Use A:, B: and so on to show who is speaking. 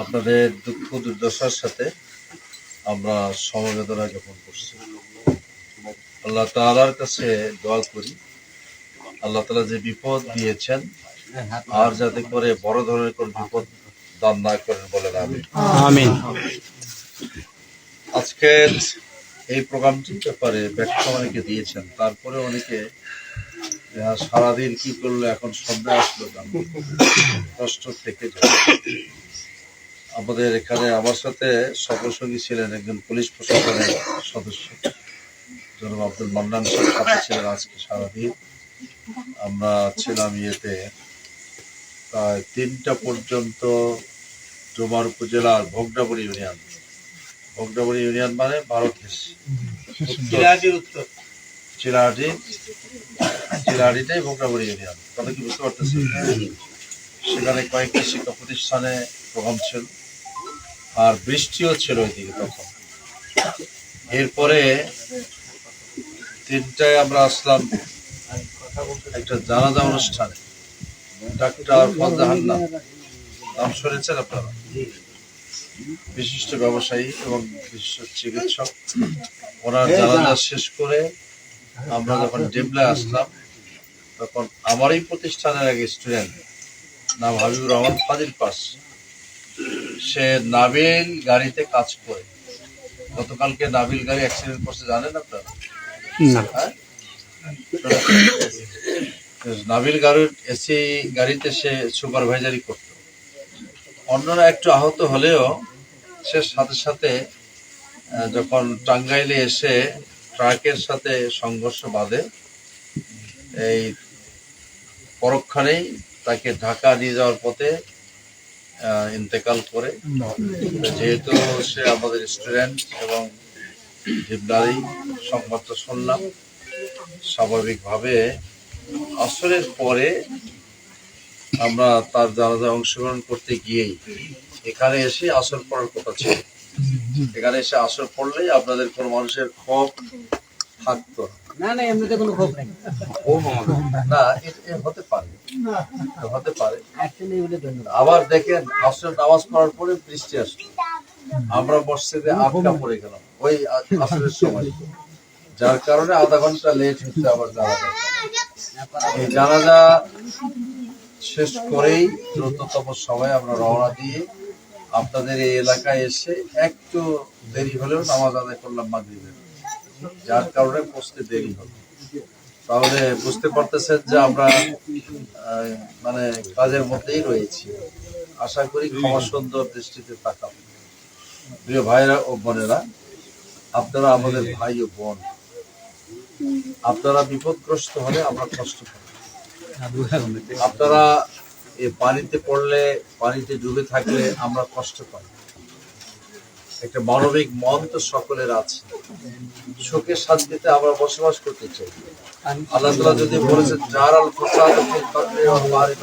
A: আপনাদের দুঃখ দুর্দশার সাথে আমরা সমবেদনা জ্ঞাপন করছি। আল্লাহ তাআলার কাছে দোয়া করি, আল্লাহ তাআলা যে বিপদ দিয়েছেন আর যাতে করে বড় ধরনের কোন বিপদ দান না করেন বলেন আমিন।
B: আমিন।
A: আজকের এই প্রোগ্রামটির ব্যাপারে ব্যাখ্যা অনেকে দিয়েছেন, তারপরে অনেকে সারাদিন কি করলো এখন সন্ধ্যা আসলো কষ্ট থেকে যায়। আমাদের এখানে আমার সাথে সফরসঙ্গী ছিলেন একজন পুলিশ প্রশাসনের সদস্য জনাব আব্দুল মান্নান সাহেব, সাথে ছিলেন আজকে সারাদিন। আমরা ছিলাম ইয়েতে প্রায় 3টা পর্যন্ত ডোমার উপজেলার ভোগডাবড়ি ইউনিয়ন। ভোগডাবড়ি ইউনিয়ন মানে ভারতের চিলাহাটিটাই ভোগডাবড়ি ইউনিয়ন। কথা কি বুঝতে পারতেছি? সেখানে কয়েকটি শিক্ষা প্রতিষ্ঠানে প্রোগ্রাম ছিল আর বৃষ্টিও ছিল ওইদিকে তখন। এরপরে 3টায় আমরা আসলাম একটা জানাজা অনুষ্ঠানে। ডাক্তার ফজলাহান নাম শুনেছেন আপনারা? বিশিষ্ট ব্যবসায়ী এবং বিশিষ্ট চিকিৎসক। ওনার জানাজা শেষ করে আমরা যখন ডেবলায় আসলাম তখন আমারই প্রতিষ্ঠানের এক স্টুডেন্ট নাম হাবিবুর রহমান ফাজিল পাস, সে নাবিল গাড়িতে কাজ করে। গতকালকে নাবিল গাড়ি অ্যাক্সিডেন্ট করছে, জানেন আপনারা? নাবিল গাড়ির এসি গাড়িতে সে সুপারভাইজারি করত। অন্যরা একটু আহত হলেও সে সাথে সাথে যখন টাঙ্গাইলে এসে ট্রাকের সাথে সংঘর্ষ বাঁধে, এই পরক্ষণেই তাকে ঢাকা নিয়ে যাওয়ার পথে ইন্তেকাল করে। যেহেতু সে আমাদের স্টুডেন্ট এবং জিবলারি সংবাদটা শুনলাম, স্বাভাবিকভাবে আসরের পরে আমরা তার জানাজায় অংশগ্রহণ করতে গিয়েই এখানে এসে আসর পড়ার কথা ছিল। এখানে এসে আসর পড়লেই আপনাদের কোন মানুষের ক্ষোভ থাকতো
B: না। এমনিতে কোনো ক্ষোভ নেই।
A: না, হতে পারে, হতে পারে। আবার দেখেন আসর নামাজ পড়ার পরে বৃষ্টি আসলো, আমরা মসজিদে আটকা পড়ে গেলাম ওই আসরের সময়, যার কারণে আধা ঘন্টা লেট হচ্ছে আবার জানাজা। এই জানাজা শেষ করেই দ্রুততম সময় আমরা রওনা দিয়ে আপনাদের এই এলাকায় এসে একটু দেরি হলেও নামাজ আদায় করলাম মাগরিবের, যার কারণে পৌঁছতে দেরি হলো। তাহলে বুঝতে পারতেছেন যে আমরা মানে কাজের মধ্যেই রয়েছি। আশা করি ক্ষমা সুন্দর দৃষ্টিতে তাকাবেন। প্রিয় ভাইরা ও বোনেরা, আপনারা আমাদের ভাই ও বোন, আপনারা বিপদগ্রস্ত হলে আমরা কষ্ট পাই। আপনারা এই পানিতে পড়লে, পানিতে ডুবে থাকলে আমরা কষ্ট পাই। একটা মানবিক মন তো সকলের আছে, সুখের শান্তিতে আমরা বসবাস করতে চাই। আল্লাহ তাআলা যদি বলেছেন জারাল ফাসাদ ফিল বাররি ওয়াল বাহরি